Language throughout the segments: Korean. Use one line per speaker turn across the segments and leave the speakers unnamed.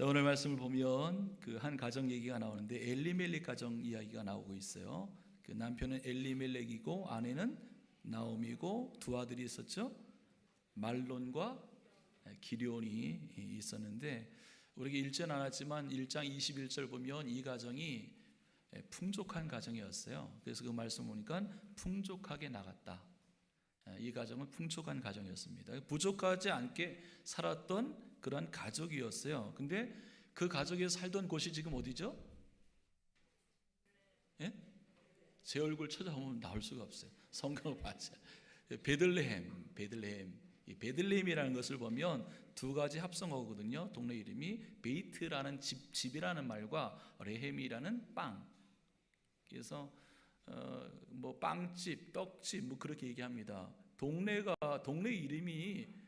자, 오늘 말씀을 보면 그 한 가정 얘기가 나오는데 엘리멜렉 가정 이야기가 나오고 있어요. 그 남편은 엘리멜렉이고 아내는 나오미고 두 아들이 있었죠. 말론과 기럧이 있었는데 우리가 읽지는 않았지만 1장 21절 보면 이 가정이 풍족한 가정이었어요. 그래서 그 말씀 보니까 풍족하게 나갔다. 이 가정은 풍족한 가정이었습니다. 부족하지 않게 살았던 그러한 가족이었어요. 근데 그 가족에서 살던 곳이 지금 어디죠? 예? 제 얼굴 찾아보면 나올 수가 없어요. 성경을 봤어요. 베들레헴. 이 베들레헴이라는 것을 보면 두 가지 합성어거든요. 동네 이름이 베이트라는 집이라는 말과 레헴이라는 빵. 그래서 뭐 빵집, 떡집 뭐 그렇게 얘기합니다. 동네 이름이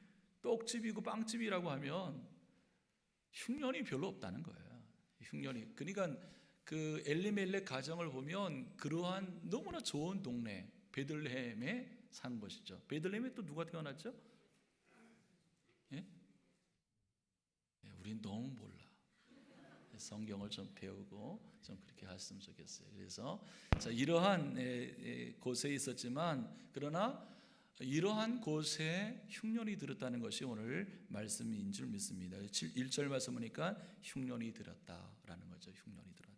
떡집이고 빵집이라고 하면 흉년이 별로 없다는 거예요. 흉년이. 그러니까 그 엘리멜렉 가정을 보면 그러한 너무나 좋은 동네 베들레헴에 사는 것이죠. 베들레헴에 또 누가 태어났죠? 예? 우린 너무 몰라. 성경을 좀 배우고 좀 그렇게 했으면 좋겠어요. 그래서 자, 이러한 곳에 있었지만 그러나 이러한 곳에 흉년이 들었다는 것이 오늘 말씀인 줄 믿습니다. 1절 말씀 보니까 흉년이 들었다라는 거죠. 흉년이 들었다.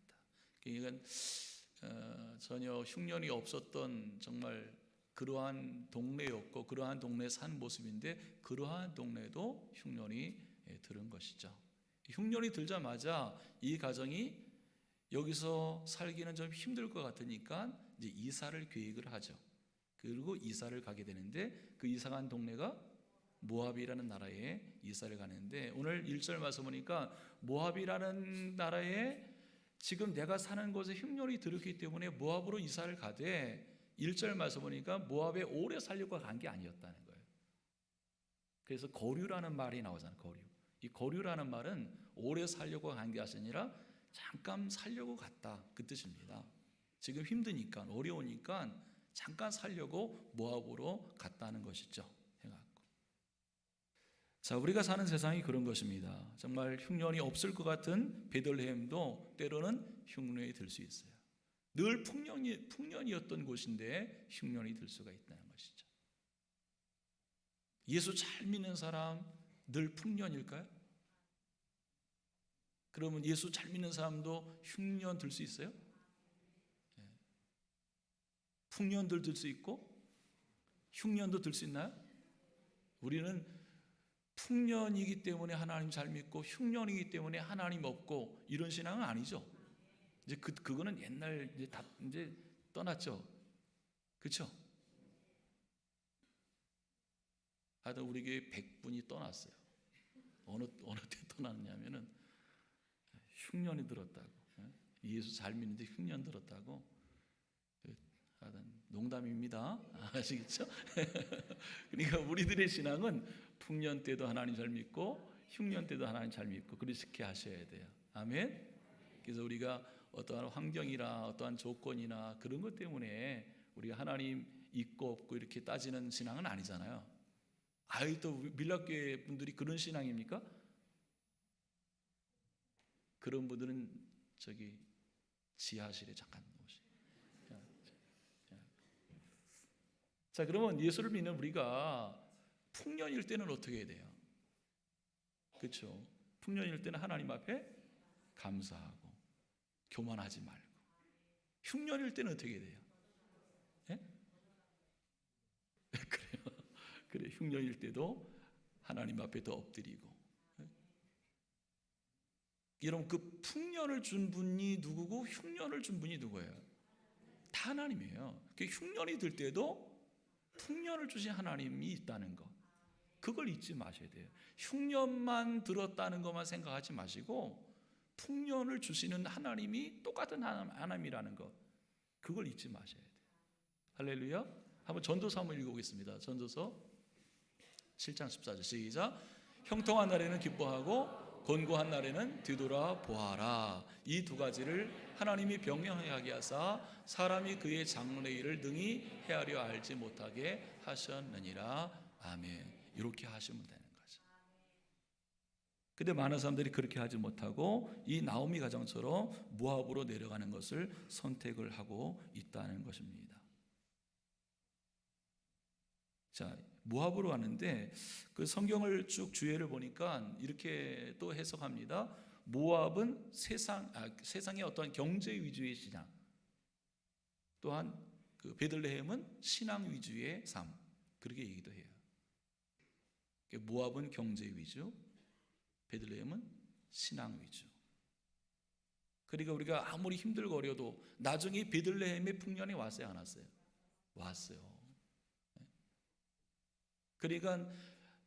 그러니까 전혀 흉년이 없었던 정말 그러한 동네였고 그러한 동네에 산 모습인데 그러한 동네도 흉년이 들은 것이죠. 흉년이 들자마자 이 가정이 여기서 살기는 좀 힘들 것 같으니까 이제 이사를 계획을 하죠. 그리고 이사를 가게 되는데 그 이사 간 동네가 모압이라는 나라에 이사를 가는데 오늘 1절 말씀 보니까 모압이라는 나라에 지금 내가 사는 곳에 흉년이 들었기 때문에 모압으로 이사를 가되 1절 말씀 보니까 모압에 오래 살려고 간 게 아니었다는 거예요. 그래서 거류라는 말이 나오잖아요. 거류. 이 거류라는 말은 오래 살려고 간 게 아니라 잠깐 살려고 갔다 그 뜻입니다. 지금 힘드니까 어려우니까 잠깐 살려고 모압으로 갔다는 것이죠. 해갖고. 자, 우리가 사는 세상이 그런 것입니다. 정말 흉년이 없을 것 같은 베들레헴도 때로는 흉년이 들 수 있어요. 늘 풍년이었던 곳인데 흉년이 들 수가 있다는 것이죠. 예수 잘 믿는 사람 늘 풍년일까요? 그러면 예수 잘 믿는 사람도 흉년 들 수 있어요? 풍년들 들 수 있고 흉년도 들 수 있나요? 우리는 풍년이기 때문에 하나님 잘 믿고 흉년이기 때문에 하나님 없고 이런 신앙은 아니죠. 이제 그거는 옛날 이제 다 이제 떠났죠. 그렇죠? 하여튼 우리 교회 100분이 떠났어요. 어느 때 떠났냐면은 흉년이 들었다고. 예수 잘 믿는데 흉년 들었다고. 농담입니다. 아시겠죠? 그러니까 우리들의 신앙은 풍년 때도 하나님 잘 믿고 흉년 때도 하나님 잘 믿고 그렇게 하셔야 돼요. 아멘. 그래서 우리가 어떠한 환경이나 어떠한 조건이나 그런 것 때문에 우리가 하나님 있고 없고 이렇게 따지는 신앙은 아니잖아요. 또 밀락교회 분들이 그런 신앙입니까? 그런 분들은 저기 지하실에 잠깐 오세요. 자, 그러면 예수를 믿는 우리가 풍년일 때는 어떻게 해야 돼요? 그렇죠? 풍년일 때는 하나님 앞에 감사하고 교만하지 말고. 흉년일 때는 어떻게 해야 돼요? 예? 그래, 흉년일 때도 하나님 앞에 더 엎드리고. 여러분, 그 풍년을 준 분이 누구고 흉년을 준 분이 누구예요? 다 하나님이에요. 그 흉년이 들 때도 풍년을 주신 하나님이 있다는 것, 그걸 잊지 마셔야 돼요. 흉년만 들었다는 것만 생각하지 마시고 풍년을 주시는 하나님이 똑같은 하나님이라는 것, 그걸 잊지 마셔야 돼요. 할렐루야. 한번 전도서 한번 읽어보겠습니다. 전도서 7장 14절 시작. 형통한 날에는 기뻐하고 곤고한 날에는 뒤돌아 보아라. 이 두 가지를 하나님이 병명하게 하사 사람이 그의 장래 일을 능히 헤아려 알지 못하게 하셨느니라. 아멘. 이렇게 하시면 되는 거죠. 근데 많은 사람들이 그렇게 하지 못하고 이 나오미 가정처럼 모압으로 내려가는 것을 선택을 하고 있다는 것입니다. 자, 모압으로 가는데 그 성경을 쭉 주예를 보니까 이렇게 또 해석합니다. 모압은 세상의 어떠한 경제 위주의 신앙, 또한 그 베들레헴은 신앙 위주의 삶, 그렇게 얘기도 해요. 모압은 경제 위주, 베들레헴은 신앙 위주. 그러니까 우리가 아무리 힘들거려도 나중에 베들레헴의 풍년이 왔어요, 안 왔어요? 왔어요. 그러니까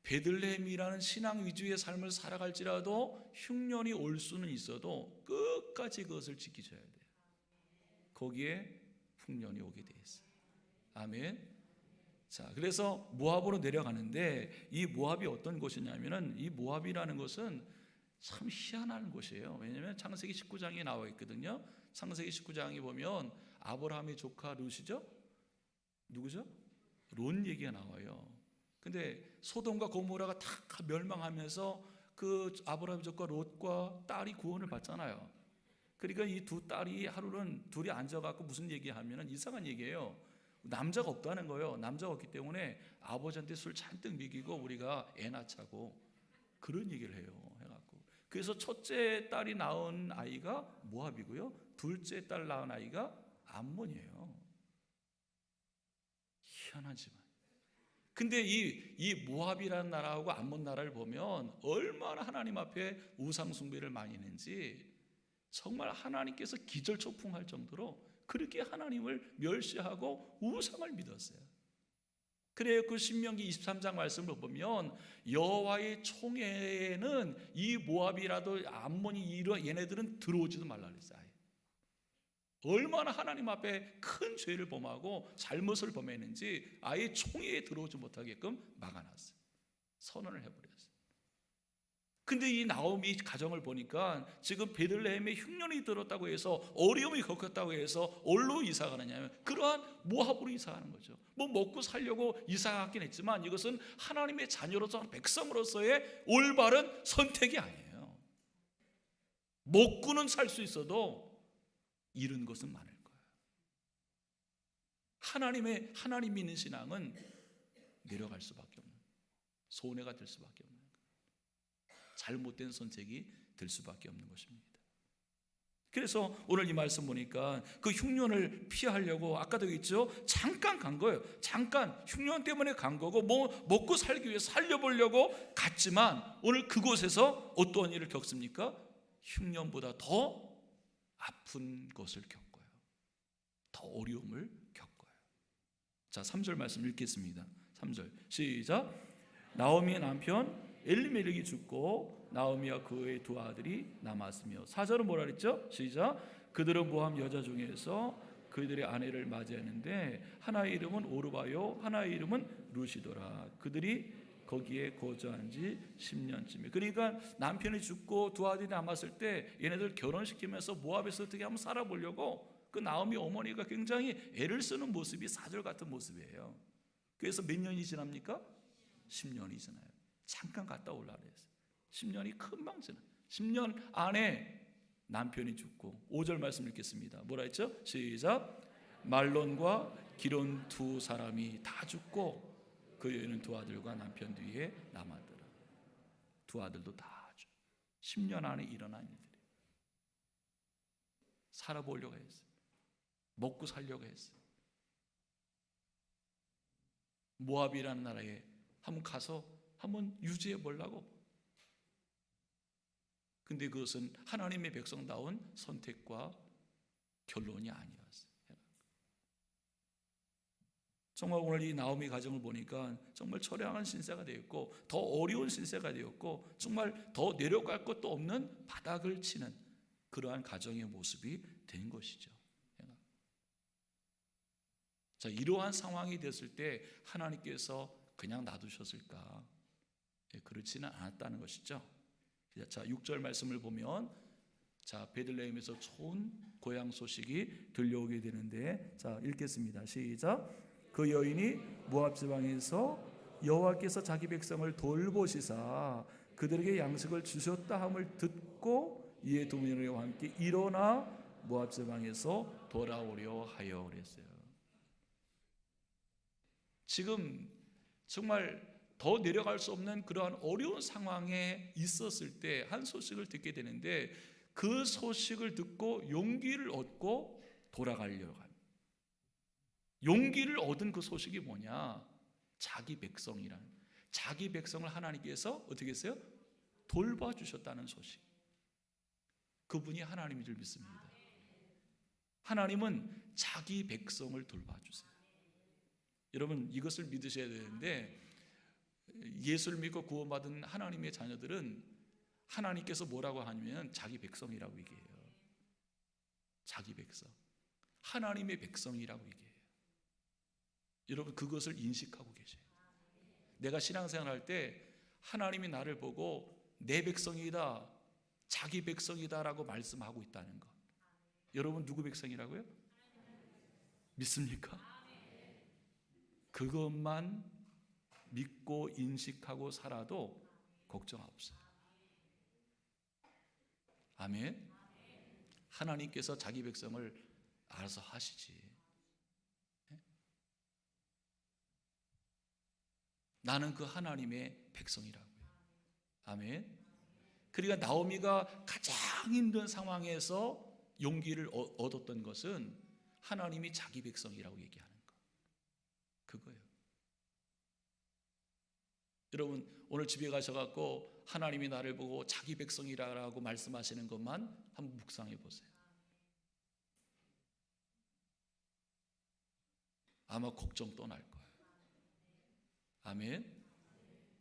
베들레헴이라는 신앙 위주의 삶을 살아갈지라도 흉년이 올 수는 있어도 끝까지 그것을 지키셔야 돼요. 거기에 풍년이 오게 돼 있어요. 아멘. 자, 그래서 모압으로 내려가는데 이 모압이 어떤 곳이냐면은 이 모압이라는 것은 참 희한한 곳이에요. 왜냐하면 창세기 19장에 나와 있거든요. 창세기 19장에 보면 아브라함의 조카 룻이죠. 누구죠? 론 얘기가 나와요. 근데 소돔과 고모라가 다 멸망하면서 그 아브라함의 조카 롯과 딸이 구원을 받잖아요. 그러니까 이 두 딸이 하루는 둘이 앉아갖고 무슨 얘기하면은 이상한 얘기예요. 남자가 없다는 거예요. 남자가 없기 때문에 아버지한테 술 잔뜩 먹이고 우리가 애 낳자고 그런 얘기를 해요. 해갖고 그래서 첫째 딸이 낳은 아이가 모압이고요. 둘째 딸 낳은 아이가 암몬이에요. 희한하지만. 근데 이 모압이라는 나라하고 암몬 나라를 보면 얼마나 하나님 앞에 우상 숭배를 많이 했는지 정말 하나님께서 기절초풍할 정도로 그렇게 하나님을 멸시하고 우상을 믿었어요. 그래요. 그 신명기 23장 말씀을 보면 여호와의 총회에는 이 모압이라도 암몬이 얘네들은 들어오지도 말라 그랬어요. 얼마나 하나님 앞에 큰 죄를 범하고 잘못을 범했는지 아예 총회에 들어오지 못하게끔 막아놨어요. 선언을 해버렸어요. 근데 이 나오미 가정을 보니까 지금 베들레헴에 흉년이 들었다고 해서 어려움이 겪었다고 해서 어디로 이사 가느냐면 그러한 모압으로 이사 가는 거죠. 뭐 먹고 살려고 이사 갔긴 했지만 이것은 하나님의 자녀로서 백성으로서의 올바른 선택이 아니에요. 먹고는 살 수 있어도 잃은 것은 많을 거예요. 하나님 믿는 신앙은 내려갈 수밖에 없는, 손해가 될 수밖에 없는, 잘못된 선택이 될 수밖에 없는 것입니다. 그래서 오늘 이 말씀 보니까 그 흉년을 피하려고 아까도 있죠. 잠깐 간 거예요. 잠깐 흉년 때문에 간 거고 뭐 먹고 살기 위해 살려보려고 갔지만 오늘 그곳에서 어떠한 일을 겪습니까? 흉년보다 더 아픈 것을 겪어요. 더 어려움을 겪어요. 자, 3절 말씀 읽겠습니다. 3절 시작. 나오미의 남편 엘리멜렉이 죽고 나오미와 그의 두 아들이 남았으며 4절은 뭐라 그랬죠? 시작. 그들은 모압 여자 중에서 그들의 아내를 맞이했는데 하나의 이름은 오르바요 하나의 이름은 루시도라. 그들이 거기에 거주한 지 10년쯤에. 그러니까 남편이 죽고 두 아들이 남았을 때 얘네들 결혼시키면서 모압에서 어떻게 한번 살아보려고 그 나오미 어머니가 굉장히 애를 쓰는 모습이 4절 같은 모습이에요. 그래서 몇 년이 지납니까? 10년이 지나요. 잠깐 갔다 올라 그랬어요. 10년이 금방 지나. 10년 안에 남편이 죽고 5절 말씀 읽겠습니다. 뭐라 했죠? 시작. 말론과 기론 두 사람이 다 죽고 그 여인은 두 아들과 남편 뒤에 남았더라. 두 아들도 다 죽고 10년 안에 일어난 일들이에요. 살아보려고 했어요. 먹고 살려고 했어요. 모압이라는 나라에 한번 가서 한번 유지해 보려고. 근데 그것은 하나님의 백성다운 선택과 결론이 아니었어요. 정말 오늘 이 나오미 가정을 보니까 정말 처량한 신세가 되었고 더 어려운 신세가 되었고 정말 더 내려갈 것도 없는 바닥을 치는 그러한 가정의 모습이 된 것이죠. 자, 이러한 상황이 됐을 때 하나님께서 그냥 놔두셨을까? 그렇지는 않았다는 것이죠. 자, 6절 말씀을 보면 자, 베들레헴에서 좋은 고향 소식이 들려오게 되는데 자, 읽겠습니다. 시작. 그 여인이 모압 지방에서 여호와께서 자기 백성을 돌보시사 그들에게 양식을 주셨다 함을 듣고 이에 두 명과 함께 일어나 모압 지방에서 돌아오려 하여 그랬어요. 지금 정말 더 내려갈 수 없는 그러한 어려운 상황에 있었을 때 한 소식을 듣게 되는데, 그 소식을 듣고 용기를 얻고 돌아가려고 합니다. 용기를 얻은 그 소식이 뭐냐? 자기 백성이란, 자기 백성을 하나님께서 어떻게 했어요? 돌봐주셨다는 소식. 그분이 하나님인 줄 믿습니다. 하나님은 자기 백성을 돌봐주세요. 여러분, 이것을 믿으셔야 되는데, 예수를 믿고 구원받은 하나님의 자녀들은 하나님께서 뭐라고 하냐면 자기 백성이라고 얘기해요. 자기 백성, 하나님의 백성이라고 얘기해요. 여러분, 그것을 인식하고 계세요. 내가 신앙생활 할 때 하나님이 나를 보고 내 백성이다, 자기 백성이다 라고 말씀하고 있다는 것. 여러분, 누구 백성이라고요? 믿습니까? 그것만 믿고 인식하고 살아도 걱정 없어요. 아멘. 하나님께서 자기 백성을 알아서 하시지. 나는 그 하나님의 백성이라고요. 아멘. 그러니까 나오미가 가장 힘든 상황에서 용기를 얻었던 것은 하나님이 자기 백성이라고 얘기하는 것, 그거예요. 여러분, 오늘 집에 가셔갖고 하나님이 나를 보고 자기 백성이라고 말씀하시는 것만 한번 묵상해 보세요. 아마 걱정 떠날 거예요. 아멘.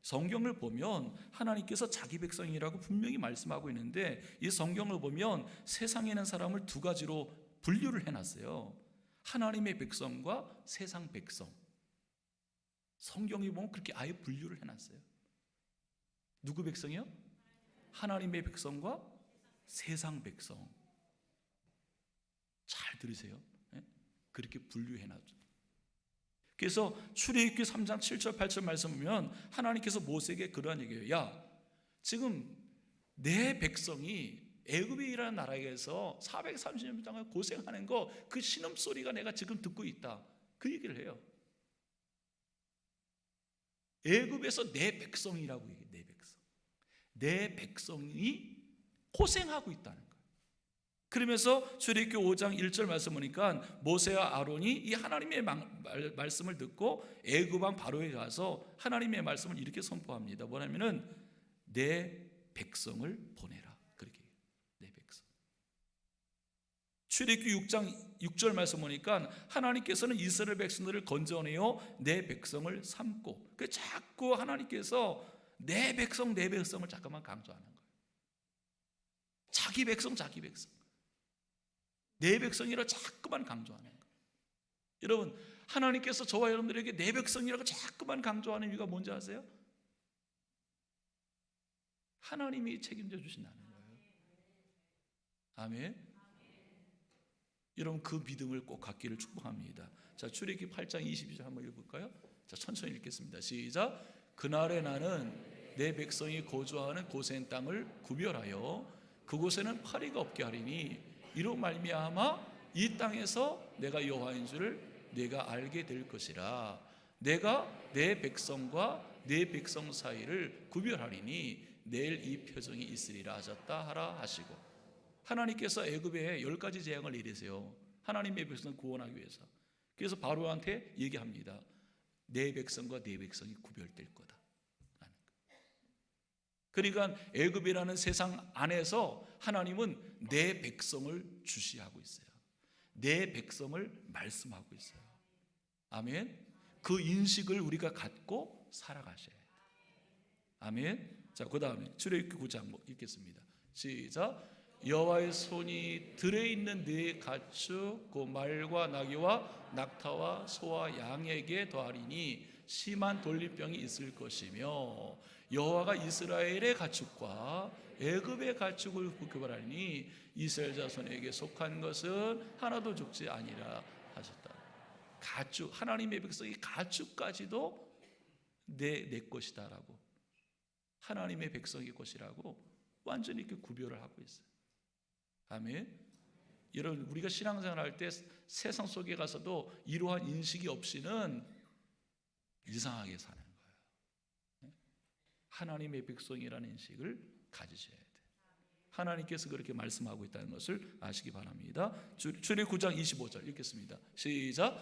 성경을 보면 하나님께서 자기 백성이라고 분명히 말씀하고 있는데, 이 성경을 보면 세상에 있는 사람을 두 가지로 분류를 해놨어요. 하나님의 백성과 세상 백성. 성경이 보면 그렇게 아예 분류를 해놨어요. 누구 백성이요? 하나님의 백성과 세상 백성. 잘 들으세요. 그렇게 분류해놨죠. 그래서 출애굽기 3장 7절 8절 말씀 보면 하나님께서 모세에게 그러한 얘기예요. 야, 지금 내 백성이 애굽이라는 나라에서 430년 동안 고생하는 거, 그 신음소리가 내가 지금 듣고 있다, 그 얘기를 해요. 애굽에서 내 백성이라고 얘기해요. 내 백성, 내 백성이 고생하고 있다는 거예요. 그러면서 출애굽기 5장 1절 말씀 보니까 모세와 아론이 이 하나님의 말씀을 듣고 애굽 왕 바로에 가서 하나님의 말씀을 이렇게 선포합니다. 뭐냐면은 내 백성을 보내라, 그렇게 해요. 내 백성. 출애굽기 6장 6절 말씀 보니까 하나님께서는 이스라엘 백성들을 건져내어 내 백성을 삼고, 그 자꾸 하나님께서 내 백성을 잠깐만 강조하는 거예요. 자기 백성, 자기 백성, 내 백성이라 자꾸만 강조하는 거예요. 여러분, 하나님께서 저와 여러분들에게 내 백성이라고 자꾸만 강조하는 이유가 뭔지 아세요? 하나님이 책임져 주신다는 거예요. 아멘. 여러분, 그 믿음을 꼭 갖기를 축복합니다. 자, 출애굽기 8장 22절 한번 읽어볼까요? 자, 천천히 읽겠습니다. 시작. 그날에 나는 내 백성이 거주하는 고센 땅을 구별하여 그곳에는 파리가 없게 하리니 이로 말미암아 이 땅에서 내가 여호와인 줄을 내가 알게 될 것이라. 내가 내 백성과 내 백성 사이를 구별하리니 내일 이 표정이 있으리라 하셨다 하라 하시고, 하나님께서 애굽에 10가지 재앙을 내리세요. 하나님의 백성을 구원하기 위해서. 그래서 바로한테 얘기합니다. 내 백성과 내 백성이 구별될 거다. 그러니까 애굽이라는 세상 안에서 하나님은 내 백성을 주시하고 있어요. 내 백성을 말씀하고 있어요. 아멘. 그 인식을 우리가 갖고 살아가셔야 돼요. 아멘. 자, 그 다음에 출애굽기 9장 읽겠습니다. 시작. 여호와의 손이 들에 있는 네 가축 그 말과 나귀와 낙타와 소와 양에게 더하리니 심한 돌림병이 있을 것이며 여호와가 이스라엘의 가축과 애굽의 가축을 구별하니 이스라엘 자손에게 속한 것은 하나도 죽지 아니라 하셨다. 가축, 하나님의 백성이 가축까지도 내 것이다라고 하나님의 백성의 것이라고 완전히 이렇게 구별을 하고 있어요. 아멘. 여러분, 우리가 신앙생활 할 때 세상 속에 가서도 이러한 인식이 없이는 이상하게 사는 거예요. 하나님의 백성이라는 인식을 가지셔야 돼요. 하나님께서 그렇게 말씀하고 있다는 것을 아시기 바랍니다. 출애굽 9장 25절 읽겠습니다. 시작.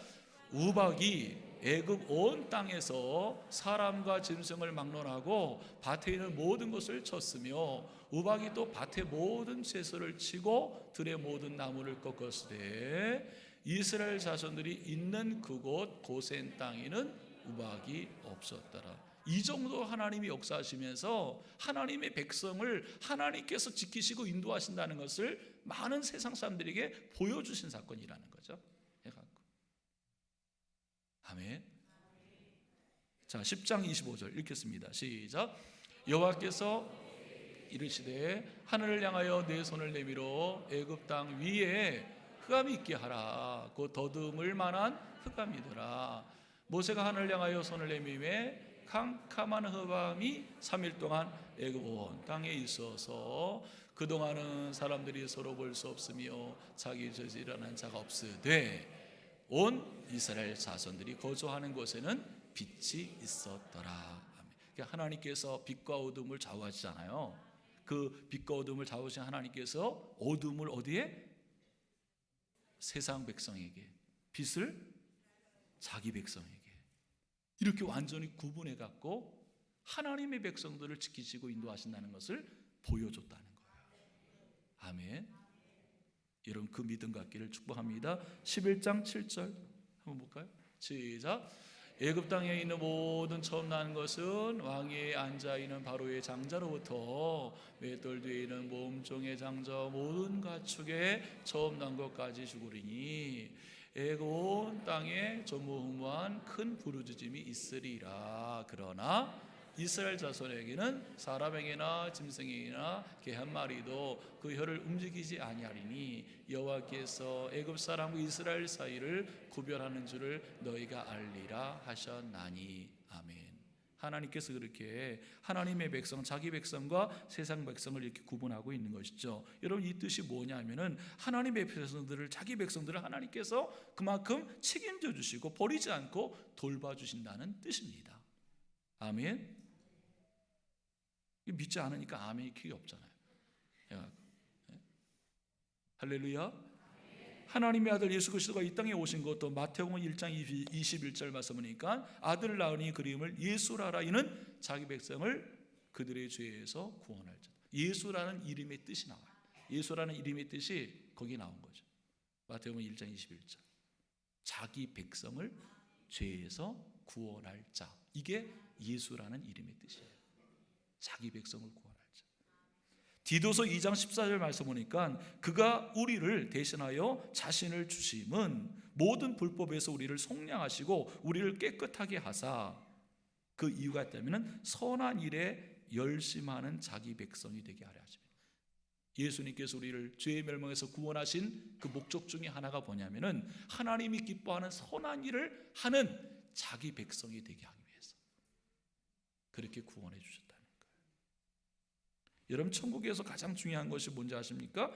우박이 애굽 온 땅에서 사람과 짐승을 막론하고 밭에 있는 모든 것을 쳤으며 우박이 또 밭의 모든 채소를 치고 들의 모든 나무를 꺾었으되 이스라엘 자손들이 있는 그곳 고센 땅에는 우박이 없었더라. 이 정도 하나님이 역사하시면서 하나님의 백성을 하나님께서 지키시고 인도하신다는 것을 많은 세상 사람들에게 보여주신 사건이라는 거죠. 아멘. 자, 10장 25절 읽겠습니다. 시작. 여호와께서 이르시되 하늘을 향하여 내 손을 내밀어 애굽 땅 위에 흑암이 있게 하라. 곧 더듬을 만한 흑암이더라. 모세가 하늘을 향하여 손을 내밀매 캄캄한 흑암이 3일 동안 애굽 온 땅에 있어서 그동안은 사람들이 서로 볼 수 없으며 자기 죄를 일어난 자가 없으되 온 이스라엘 자손들이 거주하는 곳에는 빛이 있었더라. 그러니까 하나님께서 빛과 어둠을 좌우하시잖아요. 그 빛과 어둠을 좌우하신 하나님께서 어둠을 어디에? 세상 백성에게, 빛을 자기 백성에게 이렇게 완전히 구분해 갖고 하나님의 백성들을 지키시고 인도하신다는 것을 보여줬다는 거예요. 아멘. 여러분, 그 믿음 갖기를 축복합니다. 11장 7절 한번 볼까요? 시작. 애굽 땅에 있는 모든 처음 난 것은 왕위에 앉아 있는 바로의 장자로부터 맷돌 뒤에 있는 몸종의 장자 모든 가축의 처음 난 것까지 죽으리니 애굽 온 땅에 전무후무한 큰 부르짖음이 있으리라. 그러나 이스라엘 자손에게는 사람에게나 짐승에게나 개 한 마리도 그 혀를 움직이지 아니하리니 여호와께서 애굽 사람과 이스라엘 사이를 구별하는 줄을 너희가 알리라 하셨나니. 아멘. 하나님께서 그렇게 하나님의 백성, 자기 백성과 세상 백성을 이렇게 구분하고 있는 것이죠. 여러분, 이 뜻이 뭐냐면은 하나님의 백성들을, 자기 백성들을 하나님께서 그만큼 책임져 주시고 버리지 않고 돌봐주신다는 뜻입니다. 아멘. 믿지 않으니까 아멘이 필요 없잖아요. 할렐루야. 하나님의 아들 예수 그리스도가 이 땅에 오신 것도 마태복음 1장 21절 말씀 보니까 아들을 낳으니 그 이름을 예수라라. 이는 자기 백성을 그들의 죄에서 구원할 자. 예수라는 이름의 뜻이 나와요. 예수라는 이름의 뜻이 거기 나온 거죠. 마태복음 1장 21절. 자기 백성을 죄에서 구원할 자. 이게 예수라는 이름의 뜻이에요. 자기 백성을 구원할 자. 디도서 2장 14절 말씀 보니까 그가 우리를 대신하여 자신을 주심은 모든 불법에서 우리를 속량하시고 우리를 깨끗하게 하사 그 이유가 있다면 선한 일에 열심하는 자기 백성이 되게 하려 하십니다. 예수님께서 우리를 죄의 멸망에서 구원하신 그 목적 중에 하나가 뭐냐면은 하나님이 기뻐하는 선한 일을 하는 자기 백성이 되게 하기 위해서 그렇게 구원해 주셨다는 거예요. 여러분, 천국에서 가장 중요한 것이 뭔지 아십니까?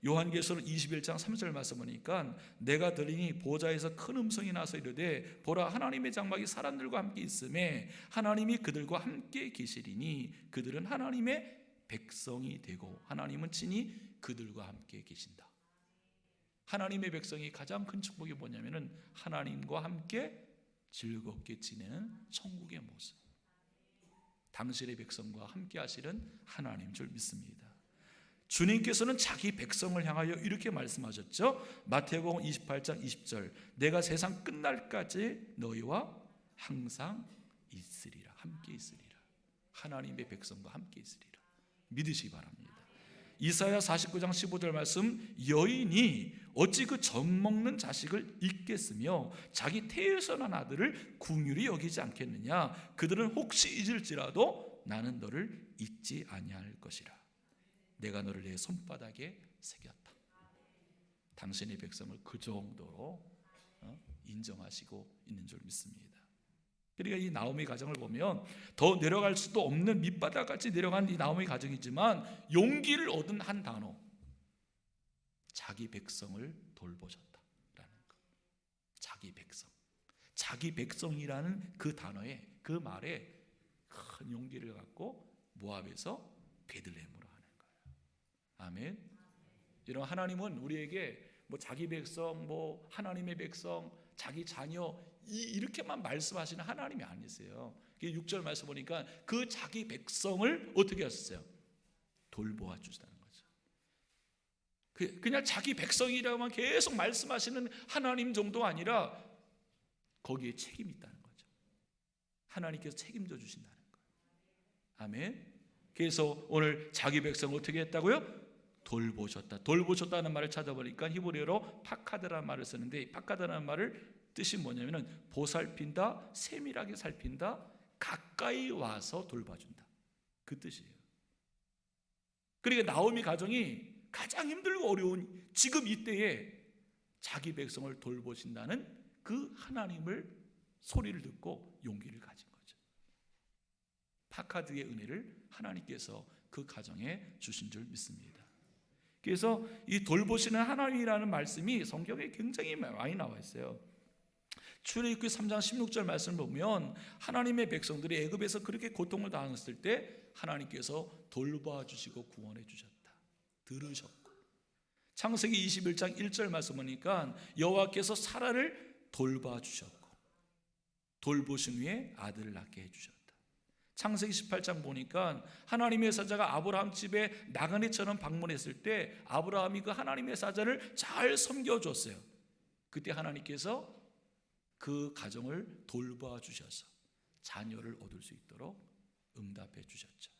요한계시록 21장 3절 말씀 보니까 내가 들으니 보좌에서 큰 음성이 나서 이르되 보라 하나님의 장막이 사람들과 함께 있음에 하나님이 그들과 함께 계시리니 그들은 하나님의 백성이 되고 하나님은 친히 그들과 함께 계신다. 하나님의 백성이 가장 큰 축복이 뭐냐면은 하나님과 함께 즐겁게 지내는 천국의 모습. 당신의 백성과 함께 하시는 하나님 줄 믿습니다. 주님께서는 자기 백성을 향하여 이렇게 말씀하셨죠. 마태복음 28장 20절 내가 세상 끝날까지 너희와 항상 있으리라. 함께 있으리라. 하나님의 백성과 함께 있으리라. 믿으시기 바랍니다. 이사야 49장 15절 말씀 여인이 어찌 그 젖먹는 자식을 잊겠으며 자기 태에서 난 아들을 긍휼히 여기지 않겠느냐. 그들은 혹시 잊을지라도 나는 너를 잊지 아니할 것이라. 내가 너를 내 손바닥에 새겼다. 당신의 백성을 그 정도로 인정하시고 있는 줄 믿습니다. 그러니까 이 나오미 가정을 보면 더 내려갈 수도 없는 밑바닥까지 내려간 이 나오미 가정이지만 용기를 얻은 한 단어, 자기 백성을 돌보셨다라는 것. 자기 백성, 자기 백성이라는 그 단어에, 그 말에 큰 용기를 갖고 모압에서 베들레헴으로 하는 거예요. 아멘. 이런 하나님은 우리에게 뭐 자기 백성, 뭐 하나님의 백성, 자기 자녀 이렇게만 말씀하시는 하나님이 아니세요. 6절 말씀 보니까 그 자기 백성을 어떻게 하셨어요? 돌보아 주시다는 거죠. 그냥 자기 백성이라고만 계속 말씀하시는 하나님 정도 아니라 거기에 책임이 있다는 거죠. 하나님께서 책임져 주신다는 거예요. 아멘. 그래서 오늘 자기 백성을 어떻게 했다고요? 돌보셨다. 돌보셨다는 말을 찾아보니까 히브리어로 파카드라는 말을 쓰는데, 파카드라는 말을 뜻이 뭐냐면은 보살핀다, 세밀하게 살핀다, 가까이 와서 돌봐준다, 그 뜻이에요. 그러니까 나오미 가정이 가장 힘들고 어려운 지금 이때에 자기 백성을 돌보신다는 그 하나님을 소리를 듣고 용기를 가진 거죠. 파카드의 은혜를 하나님께서 그 가정에 주신 줄 믿습니다. 그래서 이 돌보시는 하나님이라는 말씀이 성경에 굉장히 많이 나와 있어요. 출애굽기 3장 16절 말씀을 보면 하나님의 백성들이 애굽에서 그렇게 고통을 당했을 때 하나님께서 돌봐주시고 구원해 주셨다, 들으셨고, 창세기 21장 1절 말씀 보니까 여호와께서 사라를 돌봐주셨고 돌보신 후에 아들을 낳게 해주셨다. 창세기 18장 보니까 하나님의 사자가 아브라함 집에 나그네처럼 방문했을 때 아브라함이 그 하나님의 사자를 잘 섬겨줬어요. 그때 하나님께서 그 가정을 돌봐 주셔서 자녀를 얻을 수 있도록 응답해 주셨죠.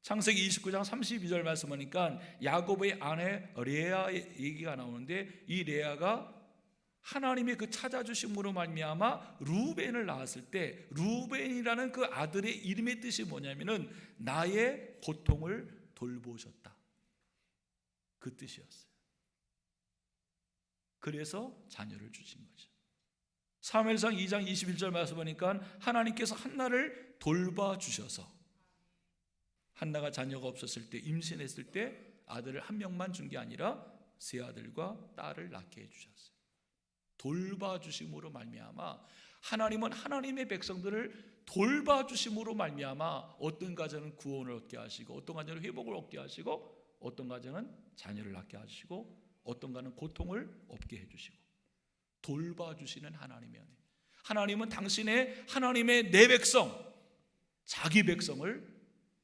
창세기 29장 32절 말씀 보니까 야곱의 아내 레아 얘기가 나오는데, 이 레아가 하나님의 그 찾아주심으로 말미암아 루벤을 낳았을 때 루벤이라는 그 아들의 이름의 뜻이 뭐냐면은 나의 고통을 돌보셨다, 그 뜻이었어요. 그래서 자녀를 주신 거죠. 사무엘상 2장 21절 말씀 보니까 하나님께서 한나를 돌봐주셔서, 한나가 자녀가 없었을 때, 임신했을 때 아들을 한 명만 준 게 아니라 세 아들과 딸을 낳게 해주셨어요. 돌봐주심으로 말미암아 하나님은 하나님의 백성들을 돌봐주심으로 말미암아 어떤 가정은 구원을 얻게 하시고, 어떤 가정은 회복을 얻게 하시고, 어떤 가정은 자녀를 낳게 하시고, 어떤 가정은 고통을 없게 해주시고, 돌봐주시는 하나님의 은혜. 하나님은 당신의 하나님의 내 백성, 자기 백성을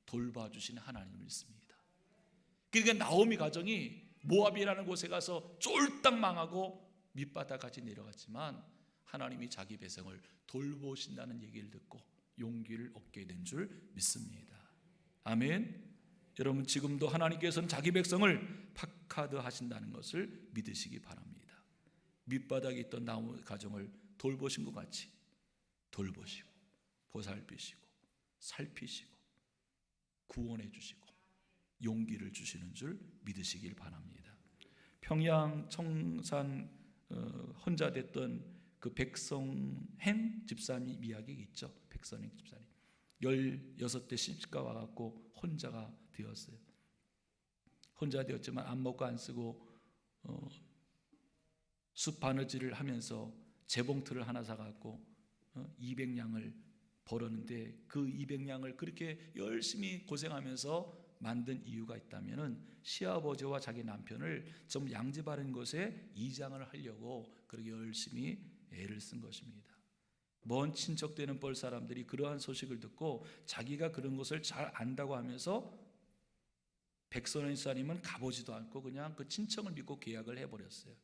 돌봐주시는 하나님을 믿습니다. 그러니까 나오미 가정이 모압이라는 곳에 가서 쫄딱 망하고 밑바닥까지 내려갔지만 하나님이 자기 백성을 돌보신다는 얘기를 듣고 용기를 얻게 된 줄 믿습니다. 아멘. 여러분, 지금도 하나님께서는 자기 백성을 파카드 하신다는 것을 믿으시기 바랍니다. 밑바닥에 있던 나오미 가정을 돌보신 것 같이 돌보시고 보살피시고 살피시고 구원해 주시고 용기를 주시는 줄 믿으시길 바랍니다. 평양 청산 혼자 됐던 그 백성행 집사님 이야기 있죠. 백성행 집사님 16대 시집가 와갖고 혼자가 되었어요. 혼자 되었지만 안 먹고 안 쓰고 숲 바느질을 하면서 재봉틀을 하나 사갖고 200냥을 벌었는데, 그 200냥을 그렇게 열심히 고생하면서 만든 이유가 있다면은 시아버지와 자기 남편을 좀 양지 바른 곳에 이장을 하려고 그렇게 열심히 애를 쓴 것입니다. 먼 친척 되는 뻘 사람들이 그러한 소식을 듣고 자기가 그런 것을 잘 안다고 하면서 백선원 집사님은 가보지도 않고 그냥 그 친척을 믿고 계약을 해버렸어요.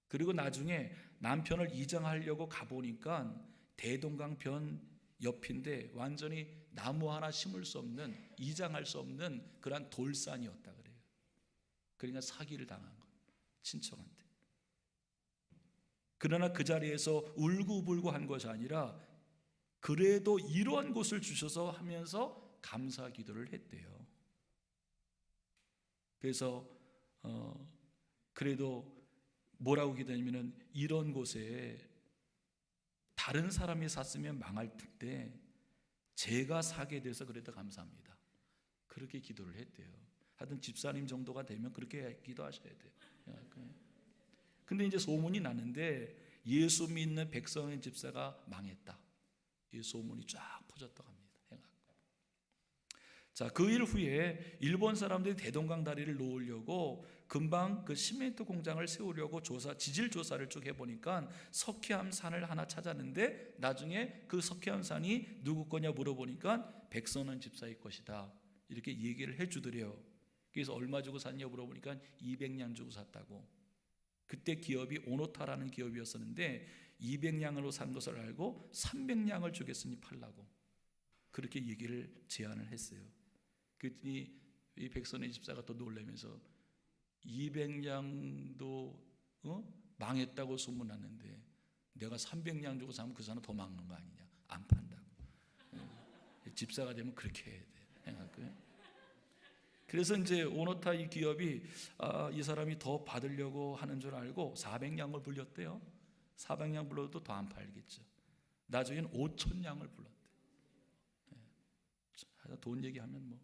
그리고 나중에 남편을 이장하려고 가보니까 대동강 변 옆인데 완전히 나무 하나 심을 수 없는, 이장할 수 없는 그런 돌산이었다 그래요. 그러니까 사기를 당한 거예요, 친척한테. 그러나 그 자리에서 울고불고 한 것이 아니라 그래도 이러한 곳을 주셔서 하면서 감사 기도를 했대요. 그래서 그래도 뭐라고 기도했냐면은 이런 곳에 다른 사람이 샀으면 망할 텐데 제가 사게 돼서 그래도 감사합니다. 그렇게 기도를 했대요. 하여튼 집사님 정도가 되면 그렇게 기도하셔야 돼요. 근데 이제 소문이 나는데 예수 믿는 백선의 집사가 망했다. 이 소문이 쫙 퍼졌다고 합니다. 자, 그 일 후에 일본 사람들이 대동강 다리를 놓으려고 금방 그 시멘트 공장을 세우려고 지질 조사를 쭉 해보니까 석회암 산을 하나 찾았는데 나중에 그 석회암 산이 누구 거냐 물어보니까 백선원 집사의 것이다. 이렇게 얘기를 해주더래요. 그래서 얼마 주고 샀냐 물어보니까 200냥 주고 샀다고. 그때 기업이 오노타라는 기업이었었는데 200냥으로 산 것을 알고 300냥을 주겠으니 팔라고 그렇게 얘기를 제안을 했어요. 그랬더니 이 백선의 집사가 또 놀라면서 200냥도 망했다고 소문났는데 내가 300냥 주고 사면 그 사람 더 막는 거 아니냐. 안 판다고. 집사가 되면 그렇게 해야 돼. 그래서 이제 오노타 이 기업이 이 사람이 더 받으려고 하는 줄 알고 400냥을 불렸대요. 400냥 불러도 더 안 팔겠죠. 나중에는 5,000냥을 불렀대. 돈 얘기하면 뭐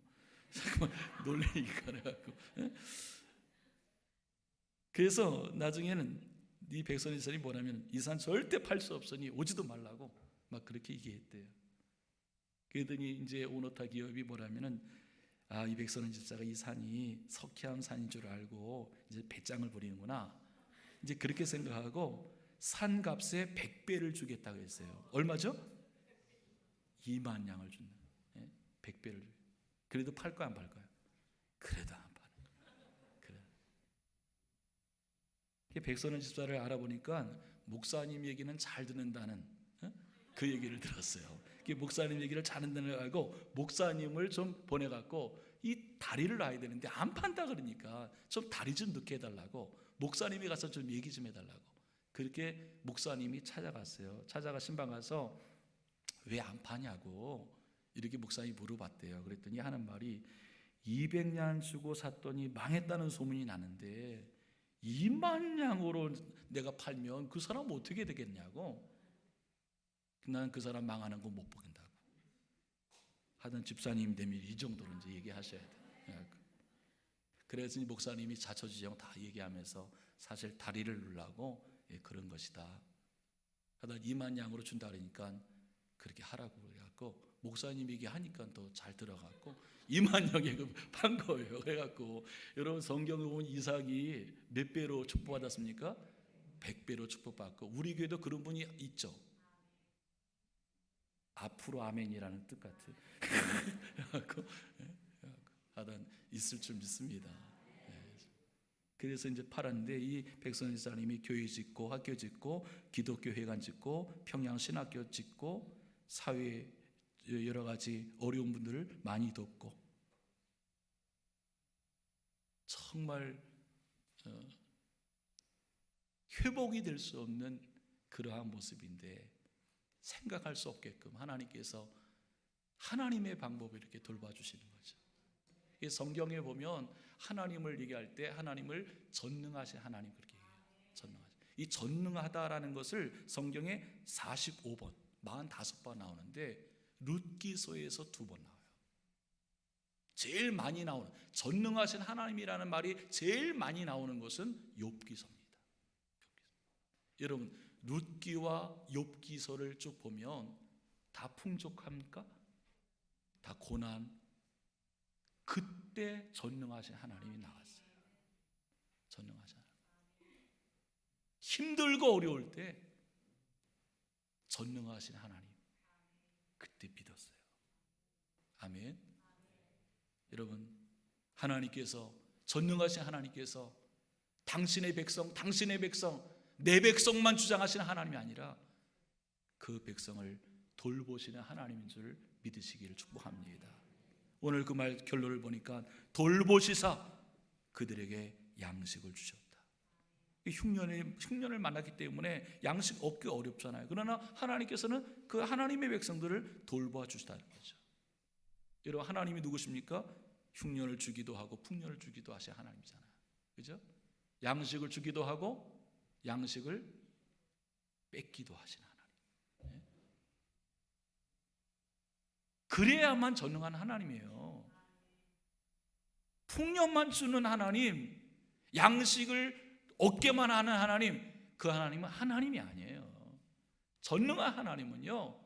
잠깐만 놀래니까 그래갖고. 그래서 나중에는 이 백선의 집사님이 뭐냐면 이 산 절대 팔 수 없으니 오지도 말라고 막 그렇게 얘기했대요. 그러더니 이제 오노타 기업이 뭐라면은 이 백선의 집사가 이 산이 석회암 산인 줄 알고 이제 배짱을 부리는구나. 이제 그렇게 생각하고 산 값에 100배를 주겠다고 했어요. 얼마죠? 2만 냥을 준다. 100배를 줘. 그래도 팔 거야 안 팔 거야? 그래도 안 파는 거야. 그래. 백선원 집사를 알아보니까 목사님 얘기는 잘 듣는다는 그 얘기를 들었어요. 목사님 얘기를 잘 듣는다는 걸 알고 목사님을 좀 보내갖고 이 다리를 놔야 되는데 안 판다 그러니까 좀 다리 좀 넣게 해달라고 목사님이 가서 좀 얘기 좀 해달라고 그렇게 목사님이 찾아갔어요. 찾아가 신방 가서 왜 안 파냐고 이렇게 목사님이 물어봤대요. 그랬더니 하는 말이 200냥 주고 샀더니 망했다는 소문이 나는데 2만 냥으로 내가 팔면 그 사람 어떻게 되겠냐고. 난 그 사람 망하는 거 못 보겠다고. 하여튼 집사님 되면 이 정도로 이제 얘기하셔야 돼요. 그래서 목사님이 자초지종 다 얘기하면서 사실 다리를 누르라고 그런 것이다. 하여튼 2만 냥으로 준다 그러니까 그렇게 하라고 그래갖고 목사님 얘기하니까 더 잘 들어갔고 2만 냥에 판 거예요. 그래갖고 여러분 성경에 보면 이삭이 몇 배로 축복받았습니까? 100배로 축복받고 우리 교회도 그런 분이 있죠. 앞으로 아멘이라는 뜻 같아요. 하여튼 있을 줄 믿습니다. 그래서 이제 팔았는데 이 백선희 사님이 교회 짓고 학교 짓고 기독교 회관 짓고 평양 신학교 짓고 사회 여러 가지 어려운 분들을 많이 돕고 정말 회복이 될 수 없는 그러한 모습인데 생각할 수 없게끔 하나님께서 하나님의 방법을 이렇게 돌봐주시는 거죠. 성경에 보면 하나님을 얘기할 때 하나님을 전능하신 하나님 그렇게 얘기해요. 전능하신. 이 전능하다라는 것을 성경에 45번, 45번 나오는데 룻기서에서 2번 나와요. 제일 많이 나오는 전능하신 하나님이라는 말이 제일 많이 나오는 것은 욥기서입니다. 여러분 룻기와 욥기서를 쭉 보면 다 풍족합니까? 다 고난. 그때 전능하신 하나님이 나왔어요. 전능하신 하나님. 힘들고 어려울 때 전능하신 하나님 그때 믿었어요. 아멘. 여러분 하나님께서 전능하신 하나님께서 당신의 백성 내 백성만 주장하시는 하나님이 아니라 그 백성을 돌보시는 하나님인 줄 믿으시기를 축복합니다. 오늘 그 말 결론을 보니까 돌보시사 그들에게 양식을 주셨다. 흉년을 만났기 때문에 양식 얻기 어렵잖아요. 그러나 하나님께서는 그 하나님의 백성들을 돌봐 주시다는 거죠. 여러분 하나님이 누구십니까? 흉년을 주기도 하고 풍년을 주기도 하신 하나님이잖아요. 그죠? 양식을 주기도 하고 양식을 뺏기도 하신 하나님. 그래야만 전능한 하나님이에요. 풍년만 주는 하나님, 양식을 얻게만 하는 하나님, 그 하나님은 하나님이 아니에요. 전능한 하나님은요,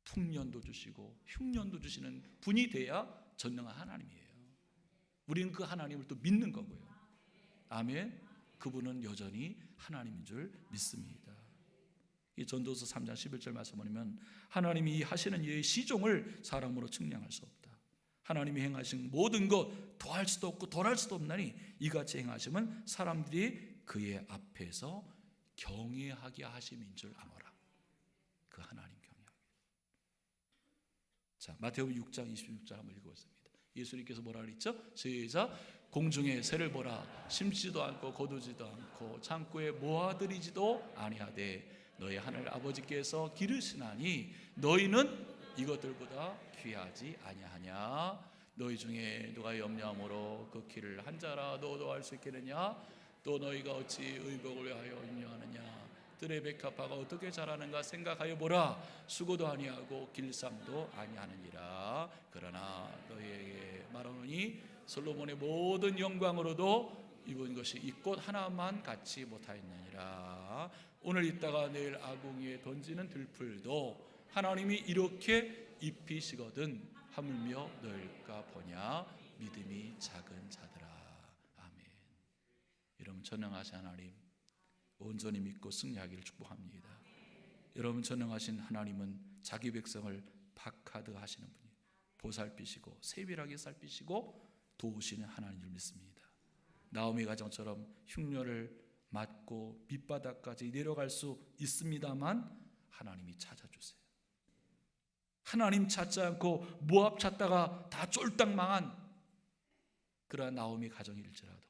풍년도 주시고 흉년도 주시는 분이 돼야 전능한 하나님이에요. 우리는 그 하나님을 또 믿는 거고요. 아멘. 그분은 여전히 하나님인 줄 믿습니다. 이 전도서 3장 11절 말씀 보면 하나님이 하시는 이의 시종을 사람으로 측량할 수 없다. 하나님이 행하신 모든 것 더할 수도 없고 덜할 수도 없나니 이같이 행하심은 사람들이 그의 앞에서 경외하게 하심인 줄 아노라. 그 하나님 경외하게. 자, 마태복음 6장 26절 한번 읽어보겠습니다. 예수님께서 뭐라 그랬죠? 시작. 공중의 새를 보라. 심지도 않고 거두지도 않고 창고에 모아들이지도 아니하되 너희 하늘 아버지께서 기르시나니 너희는 이것들보다 귀하지 아니하냐. 너희 중에 누가 염려함으로 그 길을 한 자라도 할 수 있겠느냐. 또 너희가 어찌 의복을 위하여 염려하느냐. 뜰의 백합화가 어떻게 자라는가 생각하여 보라. 수고도 아니하고 길쌈도 아니하느니라. 그러나 너희에게 말하노니 솔로몬의 모든 영광으로도 입은 것이 이 꽃 하나만 갖지 못하였느니라. 오늘 있다가 내일 아궁이에 던지는 들풀도 하나님이 이렇게 입히시거든 하물며 너희가 보냐. 믿음이 작은 자들아. 아멘. 여러분, 전능하신 하나님 온전히 믿고 승리하기를 축복합니다. 여러분, 전능하신 하나님은 자기 백성을 박하드 하시는 분이에요. 보살피시고 세밀하게 살피시고 도우시는 하나님을 줄 믿습니다. 나오미 가정처럼 흉년을 맞고 밑바닥까지 내려갈 수 있습니다만 하나님이 찾아주세요. 하나님 찾지 않고 모압 찾다가 다 쫄딱 망한 그러한 나오미 가정일지라도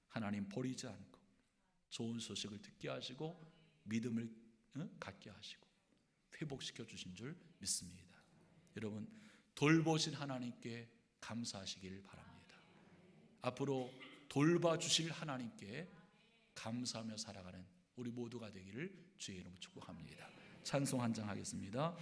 하나님 버리지 않고 좋은 소식을 듣게 하시고 믿음을 갖게 하시고 회복시켜 주신 줄 믿습니다. 여러분, 돌보신 하나님께 감사하시길 바랍니다. 앞으로 돌봐주실 하나님께 감사하며 살아가는 우리 모두가 되기를 주의 이름으로 축복합니다. 찬송 한 장 하겠습니다.